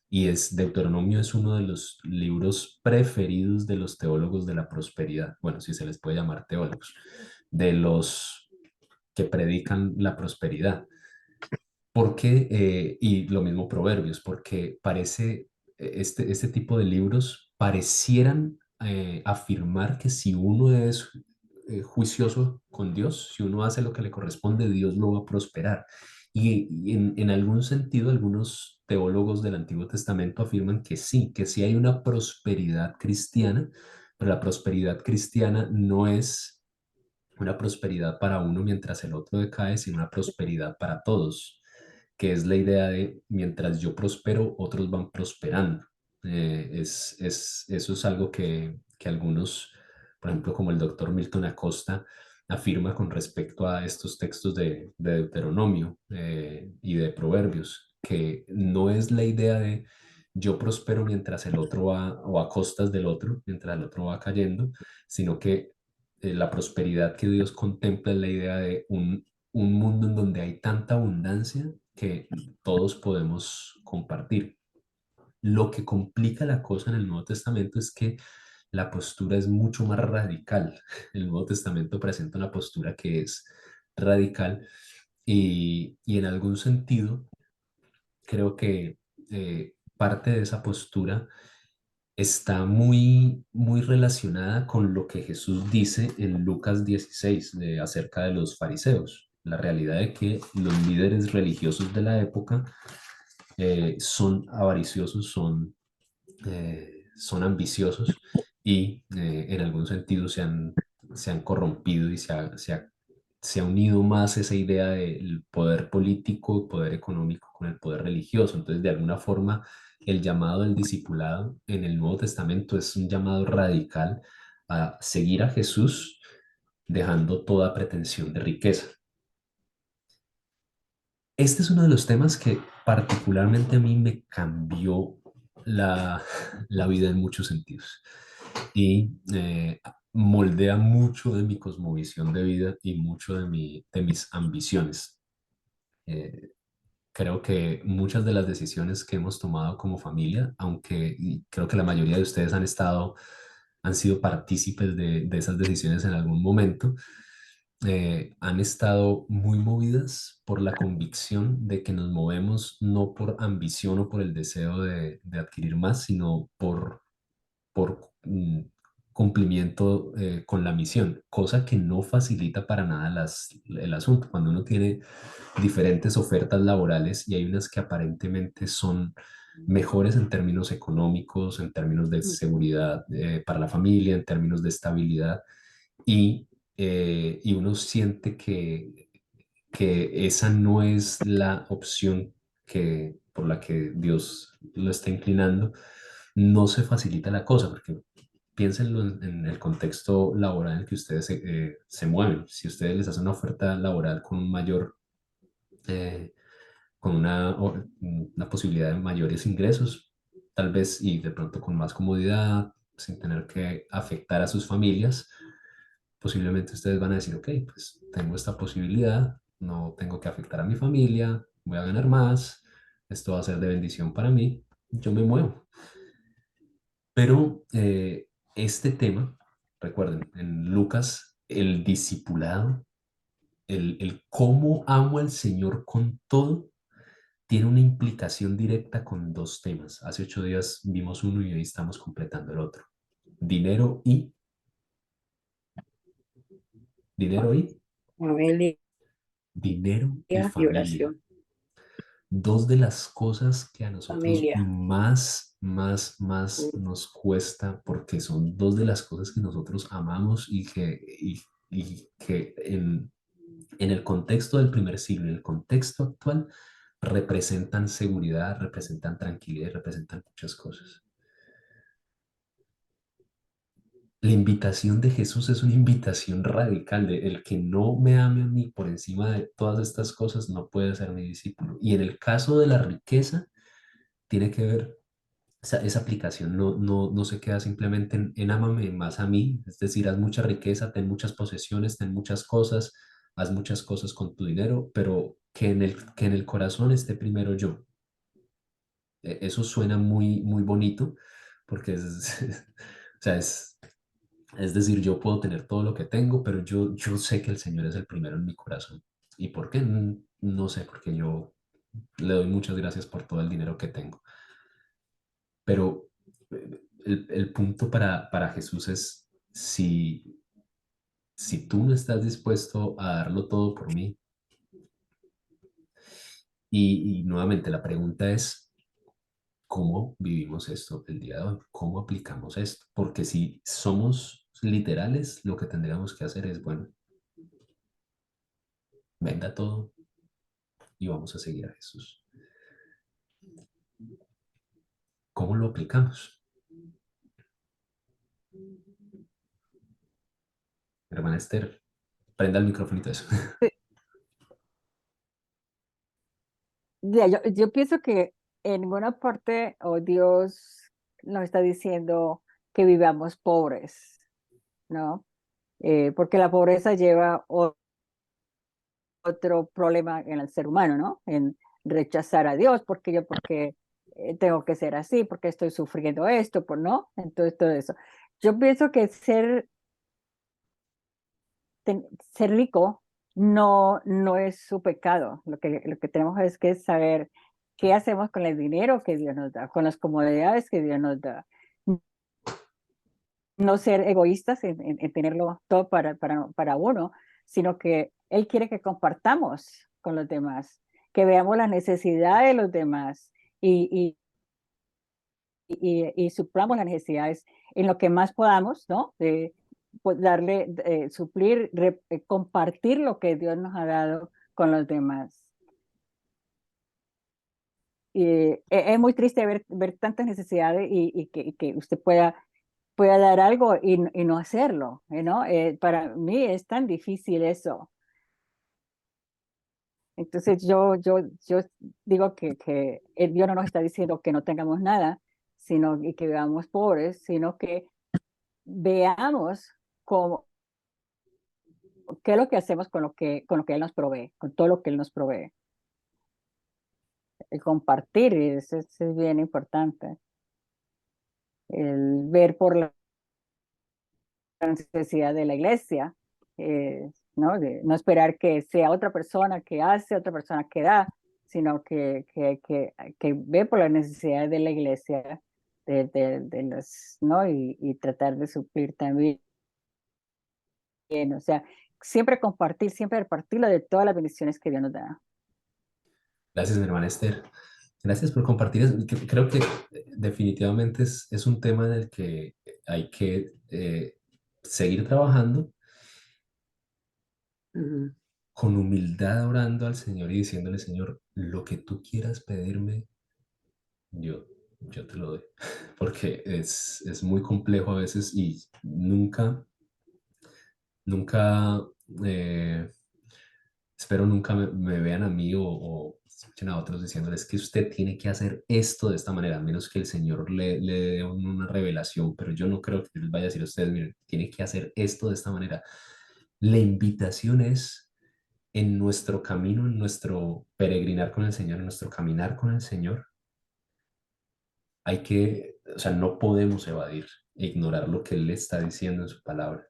Y Deuteronomio es uno de los libros preferidos de los teólogos de la prosperidad, bueno, si se les puede llamar teólogos, de los que predican la prosperidad. Porque, y lo mismo Proverbios, porque parece, este tipo de libros parecieran afirmar que si uno es juicioso con Dios, si uno hace lo que le corresponde, Dios lo va a prosperar. Y en algún sentido, algunos teólogos del Antiguo Testamento afirman que sí hay una prosperidad cristiana, pero la prosperidad cristiana no es una prosperidad para uno mientras el otro decae, sino una prosperidad para todos, que es la idea de mientras yo prospero, otros van prosperando. Eso es algo que algunos, por ejemplo, como el doctor Milton Acosta, afirma con respecto a estos textos de Deuteronomio y de Proverbios, que no es la idea de yo prospero mientras el otro va, o a costas del otro, mientras el otro va cayendo, sino que la prosperidad que Dios contempla es la idea de un mundo en donde hay tanta abundancia que todos podemos compartir. Lo que complica la cosa en el Nuevo Testamento es que la postura es mucho más radical. El Nuevo Testamento presenta una postura que es radical y en algún sentido creo que parte de esa postura está muy relacionada con lo que Jesús dice en Lucas 16 acerca de los fariseos. La realidad de que los líderes religiosos de la época son avariciosos, son ambiciosos y en algún sentido se han corrompido y se ha unido más esa idea del poder político, el poder económico con el poder religioso. Entonces, de alguna forma, el llamado del discipulado en el Nuevo Testamento es un llamado radical a seguir a Jesús, dejando toda pretensión de riqueza. Este es uno de los temas que particularmente a mí me cambió la vida en muchos sentidos y moldea mucho de mi cosmovisión de vida y mucho de mis ambiciones. Eh, Creo que muchas de las decisiones que hemos tomado como familia, aunque y creo que la mayoría de ustedes han sido partícipes de esas decisiones en algún momento, han estado muy movidas por la convicción de que nos movemos no por ambición o por el deseo de adquirir más, sino por cumplimiento con la misión, cosa que no facilita para nada el asunto. Cuando uno tiene diferentes ofertas laborales y hay unas que aparentemente son mejores en términos económicos, en términos de seguridad para la familia, en términos de estabilidad, y uno siente que esa no es la opción por la que Dios lo está inclinando, no se facilita la cosa, porque piénsenlo en el contexto laboral en el que ustedes se mueven. Si ustedes les hacen una oferta laboral con un mayor, con una posibilidad de mayores ingresos, tal vez, y de pronto con más comodidad, sin tener que afectar a sus familias, posiblemente ustedes van a decir, ok, pues tengo esta posibilidad, no tengo que afectar a mi familia, voy a ganar más, esto va a ser de bendición para mí, yo me muevo. Pero este tema, recuerden, en Lucas, el discipulado, el cómo amo al Señor con todo, tiene una implicación directa con dos temas. Hace 8 días vimos uno y hoy estamos completando el otro. Dinero y... Dinero y... Familia Dinero y y familia. oración. Dos de las cosas que a nosotros Familia. más nos cuesta, porque son dos de las cosas que nosotros amamos y que en el contexto del primer siglo, en el contexto actual, representan seguridad, representan tranquilidad, representan muchas cosas. La invitación de Jesús es una invitación radical de el que no me ame a mí por encima de todas estas cosas no puede ser mi discípulo. Y en el caso de la riqueza, tiene que ver, esa aplicación no se queda simplemente en ámame más a mí, es decir, haz mucha riqueza, ten muchas posesiones, ten muchas cosas, haz muchas cosas con tu dinero, pero que en el corazón esté primero yo. Eso suena muy bonito porque o sea, es decir, yo puedo tener todo lo que tengo, pero yo sé que el Señor es el primero en mi corazón. ¿Y por qué? No sé, porque yo le doy muchas gracias por todo el dinero que tengo. Pero el punto para Jesús es, si tú no estás dispuesto a darlo todo por mí, y nuevamente la pregunta es, ¿cómo vivimos esto el día de hoy? ¿Cómo aplicamos esto? Porque si somos literales, lo que tendríamos que hacer es, bueno, venda todo y vamos a seguir a Jesús. ¿Cómo lo aplicamos? Hermana Esther, prenda el micrófono eso. Ya, yo pienso que en ninguna parte Dios nos está diciendo que vivamos pobres, ¿no? Porque la pobreza lleva otro problema en el ser humano, ¿no? En rechazar a Dios, porque tengo que ser así, porque estoy sufriendo esto, ¿no? Entonces todo eso. Yo pienso que ser rico no es su pecado. Lo que tenemos es que saber qué hacemos con el dinero que Dios nos da, con las comodidades que Dios nos da. No ser egoístas en tenerlo todo para uno, sino que Él quiere que compartamos con los demás, que veamos la necesidad de los demás y suplamos las necesidades en lo que más podamos, ¿no? Pues darle, suplir, compartir lo que Dios nos ha dado con los demás. Y es muy triste ver tantas necesidades y que usted pueda dar algo y no hacerlo, ¿no? Para mí es tan difícil eso. Entonces yo digo que Dios no nos está diciendo que no tengamos nada, sino y que vivamos pobres, sino que veamos qué es lo que hacemos con lo que Él nos provee, con todo lo que Él nos provee. El compartir, eso es bien importante. El ver por la necesidad de la iglesia, ¿no? De no esperar que sea otra persona que hace, otra persona que da, sino que ve por la necesidad de la iglesia, ¿no? Y tratar de suplir también. O sea, siempre compartir, siempre repartirlo de todas las bendiciones que Dios nos da. Gracias, mi hermana Esther. Gracias por compartir eso. Creo que definitivamente es un tema en el que hay que seguir trabajando con humildad, orando al Señor y diciéndole, Señor, lo que tú quieras pedirme, yo te lo doy. Porque es muy complejo a veces y nunca, eh, espero nunca me vean a mí o escuchen a otros diciéndoles que usted tiene que hacer esto de esta manera, a menos que el Señor le dé una revelación, pero yo no creo que Él vaya a decir a ustedes, miren, tiene que hacer esto de esta manera. La invitación es en nuestro camino, en nuestro peregrinar con el Señor, en nuestro caminar con el Señor, o sea, no podemos evadir e ignorar lo que Él le está diciendo en su palabra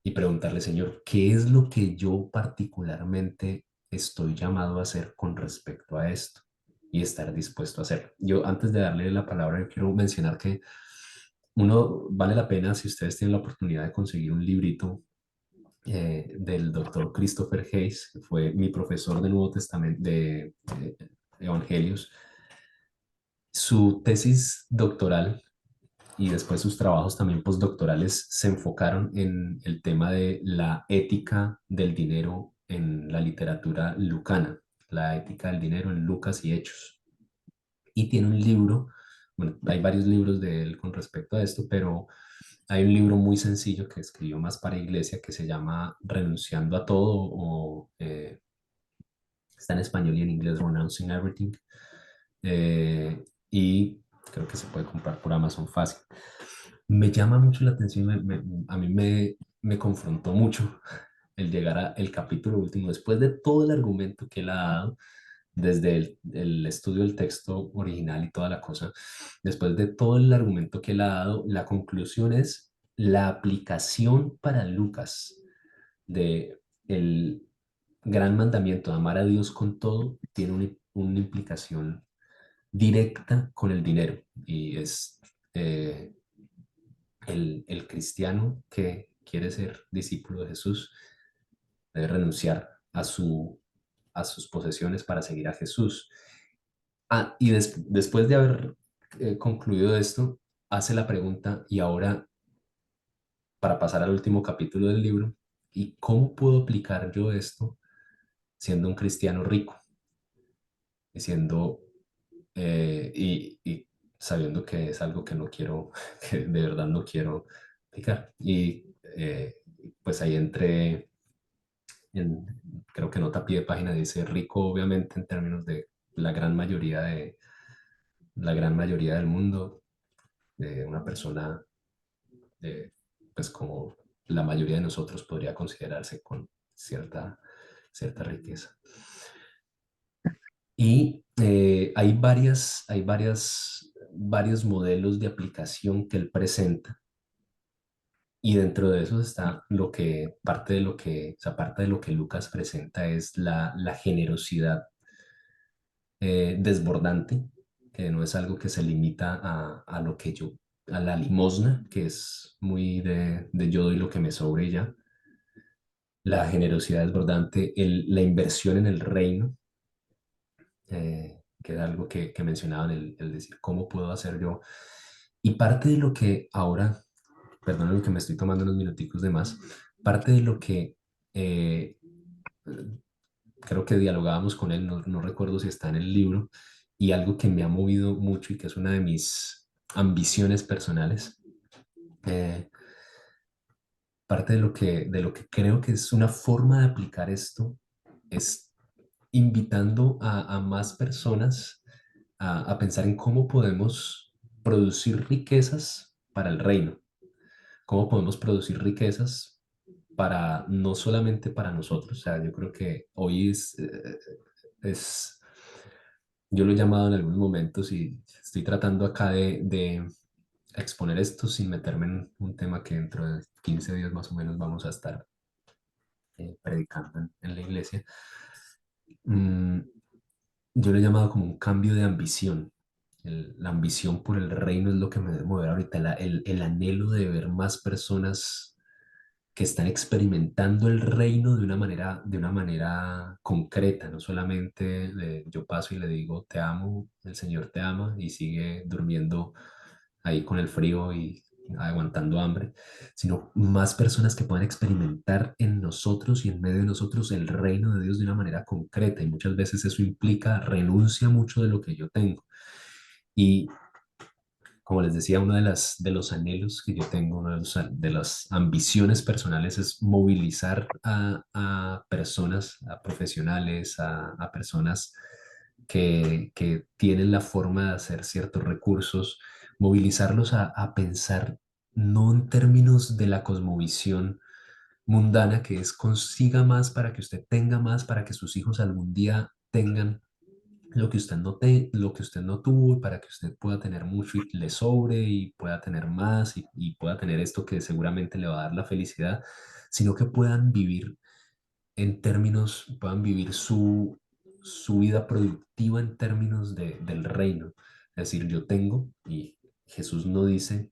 y preguntarle, Señor, ¿qué es lo que yo particularmente estoy llamado a hacer con respecto a esto? Y estar dispuesto a hacerlo. Yo, antes de darle la palabra, yo quiero mencionar que vale la pena, si ustedes tienen la oportunidad de conseguir un librito del doctor Christopher Hayes, que fue mi profesor de Nuevo Testamento, de Evangelios. Su tesis doctoral y después sus trabajos también postdoctorales se enfocaron en el tema de la ética del dinero en la literatura lucana, la ética del dinero en Lucas y Hechos. Y tiene un libro, bueno, hay varios libros de él con respecto a esto, pero hay un libro muy sencillo que escribió más para iglesia que se llama Renunciando a Todo, o está en español y en inglés, Renouncing Everything. Y creo que se puede comprar por Amazon fácil. Me llama mucho la atención, a mí me confrontó mucho el llegar al capítulo último, después de todo el argumento que él ha dado, desde el estudio del texto original y toda la cosa, después de todo el argumento que él ha dado, la conclusión es la aplicación para Lucas de el gran mandamiento de amar a Dios con todo, tiene una implicación directa con el dinero, y es el cristiano que quiere ser discípulo de Jesús debe renunciar a sus posesiones para seguir a Jesús. Y después de haber concluido esto, hace la pregunta, y ahora, para pasar al último capítulo del libro, ¿y cómo puedo aplicar yo esto siendo un cristiano rico? Y y sabiendo que es algo que no quiero, que de verdad no quiero aplicar. Y pues ahí creo que nota a pie de página dice rico, obviamente, en términos de la gran mayoría del mundo, de una persona pues como la mayoría de nosotros podría considerarse con cierta riqueza. Y varios modelos de aplicación que él presenta. Y dentro de eso está parte de lo que Lucas presenta es la generosidad desbordante, que no es algo que se limita a la limosna, que es muy de yo doy lo que me sobre y ya. La generosidad desbordante, la inversión en el reino, que es algo que mencionaban, el decir, ¿cómo puedo hacer yo? Y parte de lo que ahora, perdón, que me estoy tomando unos minuticos de más, parte de lo que creo que dialogábamos con él, no recuerdo si está en el libro, y algo que me ha movido mucho y que es una de mis ambiciones personales, parte de lo que creo que es una forma de aplicar esto es invitando a más personas a pensar en cómo podemos producir riquezas para el reino, cómo podemos producir riquezas para no solamente para nosotros. O sea, yo creo que hoy yo lo he llamado en algunos momentos y estoy tratando acá de exponer esto sin meterme en un tema que dentro de 15 días más o menos vamos a estar predicando en la iglesia. Yo lo he llamado como un cambio de ambición. La ambición por el reino es lo que me debe mover ahorita, el anhelo de ver más personas que están experimentando el reino de una manera concreta, no solamente yo paso y le digo te amo, el Señor te ama, y sigue durmiendo ahí con el frío y aguantando hambre, sino más personas que puedan experimentar en nosotros y en medio de nosotros el reino de Dios de una manera concreta, y muchas veces eso implica renuncia mucho de lo que yo tengo. Y como les decía, uno de los anhelos que yo tengo, una de las ambiciones personales es movilizar a personas, a profesionales, a personas que tienen la forma de hacer ciertos recursos, movilizarlos a pensar no en términos de la cosmovisión mundana, que es consiga más para que usted tenga más, para que sus hijos algún día tengan lo que usted lo que usted no tuvo, para que usted pueda tener mucho y le sobre y pueda tener más y pueda tener esto que seguramente le va a dar la felicidad, sino que puedan vivir en términos, puedan vivir su vida productiva en términos del reino. Es decir, yo tengo, y Jesús no dice,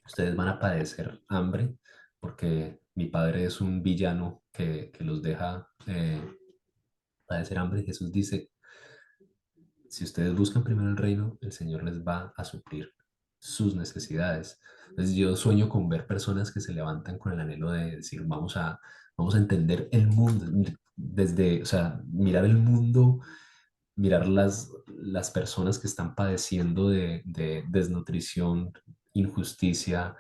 ustedes van a padecer hambre porque mi padre es un villano que los deja padecer hambre. Jesús dice, si ustedes buscan primero el reino, el Señor les va a suplir sus necesidades. Entonces yo sueño con ver personas que se levantan con el anhelo de decir, vamos a entender el mundo, desde, o sea, mirar el mundo, mirar las personas que están padeciendo de desnutrición, injusticia,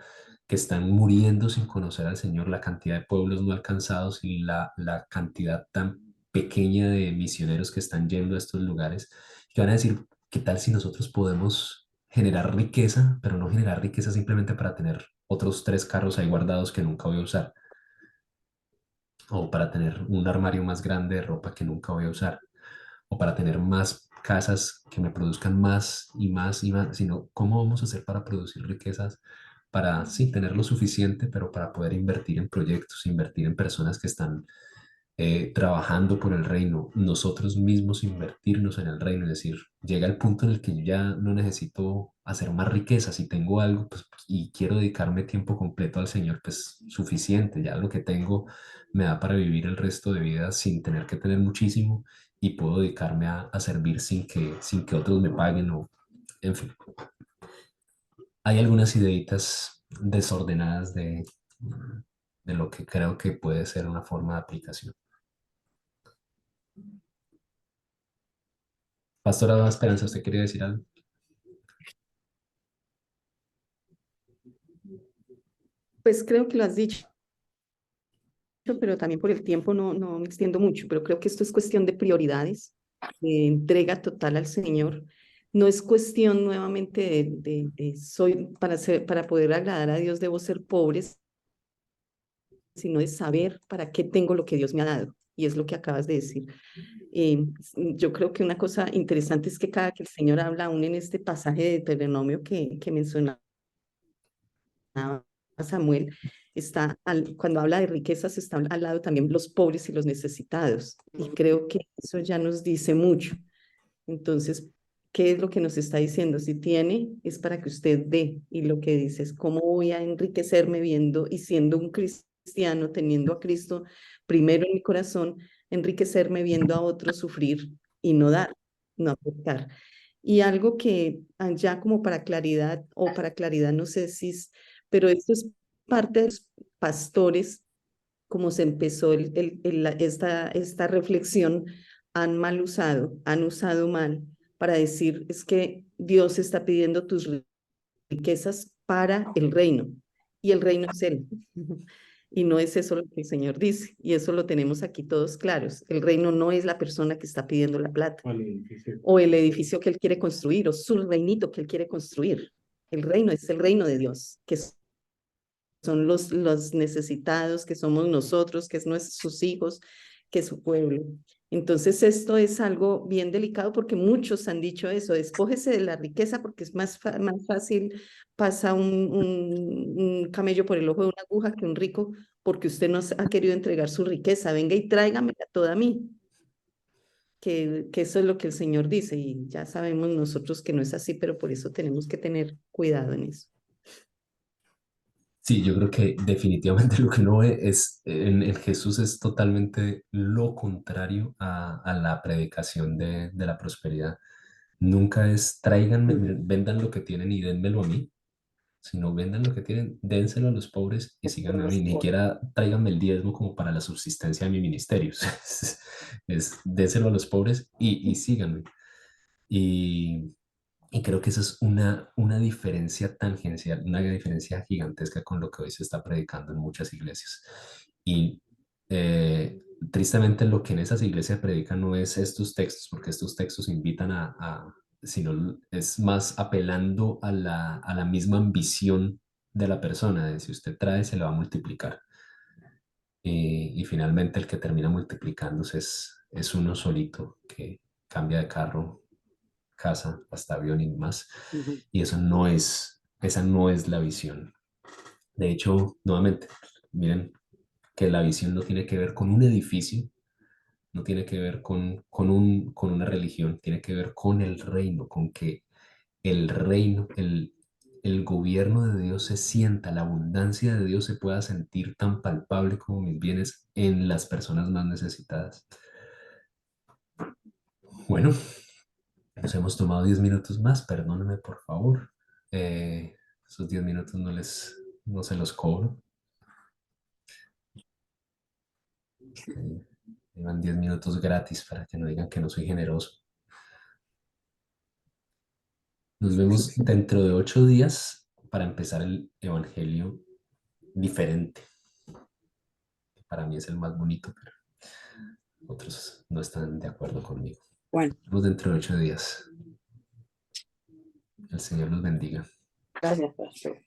que están muriendo sin conocer al Señor, la cantidad de pueblos no alcanzados y la cantidad tan pequeña de misioneros que están yendo a estos lugares, que van a decir, ¿qué tal si nosotros podemos generar riqueza, pero no generar riqueza simplemente para tener otros 3 carros ahí guardados que nunca voy a usar? O para tener un armario más grande de ropa que nunca voy a usar, o para tener más casas que me produzcan más y más y más, sino cómo vamos a hacer para producir riquezas, para sí tener lo suficiente, pero para poder invertir en proyectos, invertir en personas que están trabajando por el reino, nosotros mismos invertirnos en el reino, es decir, llega el punto en el que yo ya no necesito hacer más riqueza, si tengo algo pues, y quiero dedicarme tiempo completo al Señor, pues suficiente, ya lo que tengo me da para vivir el resto de vida sin tener que tener muchísimo y puedo dedicarme a servir sin que otros me paguen o, en fin. Hay algunas ideitas desordenadas de lo que creo que puede ser una forma de aplicación. Pastora Esperanza, ¿usted quería decir algo? Pues creo que lo has dicho, pero también por el tiempo no me extiendo mucho, pero creo que esto es cuestión de prioridades, de entrega total al Señor. No es cuestión nuevamente para poder agradar a Dios debo ser pobre, sino de saber para qué tengo lo que Dios me ha dado. Y es lo que acabas de decir. Yo creo que una cosa interesante es que cada que el Señor habla, aún en este pasaje de Deuteronomio que mencionaba Samuel, cuando habla de riquezas, están al lado también los pobres y los necesitados. Y creo que eso ya nos dice mucho. Entonces, ¿qué es lo que nos está diciendo? Si tiene, es para que usted dé. Y lo que dice es, ¿cómo voy a enriquecerme viendo y siendo un cristiano, teniendo a Cristo primero en mi corazón, enriquecerme viendo a otros sufrir y no dar, no aportar? Y algo que ya como para claridad, no sé si pero esto es parte de los pastores, como se empezó esta reflexión, han usado mal para decir, es que Dios está pidiendo tus riquezas para el reino, y el reino es Él. Y no es eso lo que el Señor dice, y eso lo tenemos aquí todos claros. El reino no es la persona que está pidiendo la plata, o el edificio que Él quiere construir, o su reinito que Él quiere construir. El reino es el reino de Dios, que son los necesitados, que somos nosotros, que es sus hijos, que es su pueblo. Entonces esto es algo bien delicado porque muchos han dicho eso, despójese de la riqueza porque es más fácil, pasa un camello por el ojo de una aguja que un rico porque usted no ha querido entregar su riqueza, venga y tráigamela toda a mí. Que eso es lo que el Señor dice y ya sabemos nosotros que no es así, pero por eso tenemos que tener cuidado en eso. Sí, yo creo que definitivamente lo que uno ve es, en Jesús es totalmente lo contrario a la predicación de la prosperidad. Nunca es tráiganme, vendan lo que tienen y dénmelo a mí, sino vendan lo que tienen, dénselo a los pobres y síganme a mí. Ni siquiera tráiganme el diezmo como para la subsistencia de mi ministerio. Dénselo a los pobres y síganme. Y, y creo que esa es una diferencia tangencial, una diferencia gigantesca con lo que hoy se está predicando en muchas iglesias. Y tristemente lo que en esas iglesias predican no es estos textos, porque estos textos invitan sino es más apelando a la misma ambición de la persona, de si usted trae, se le va a multiplicar. y finalmente el que termina multiplicándose es uno solito que cambia de carro, casa, hasta avión y más. Y esa no es la visión. De hecho, nuevamente, miren que la visión no tiene que ver con un edificio, no tiene que ver con una religión, tiene que ver con el reino, con que el reino, el gobierno de Dios se sienta, la abundancia de Dios se pueda sentir tan palpable como mis bienes en las personas más necesitadas. Bueno, nos hemos tomado 10 minutos más, perdónenme por favor. Esos 10 minutos no se los cobro. Llevan 10 minutos gratis para que no digan que no soy generoso. Nos vemos dentro de 8 días para empezar el evangelio diferente. Para mí es el más bonito, pero otros no están de acuerdo conmigo. Bueno, Nos vemos dentro de 8 días. El Señor los bendiga. gracias, pastor.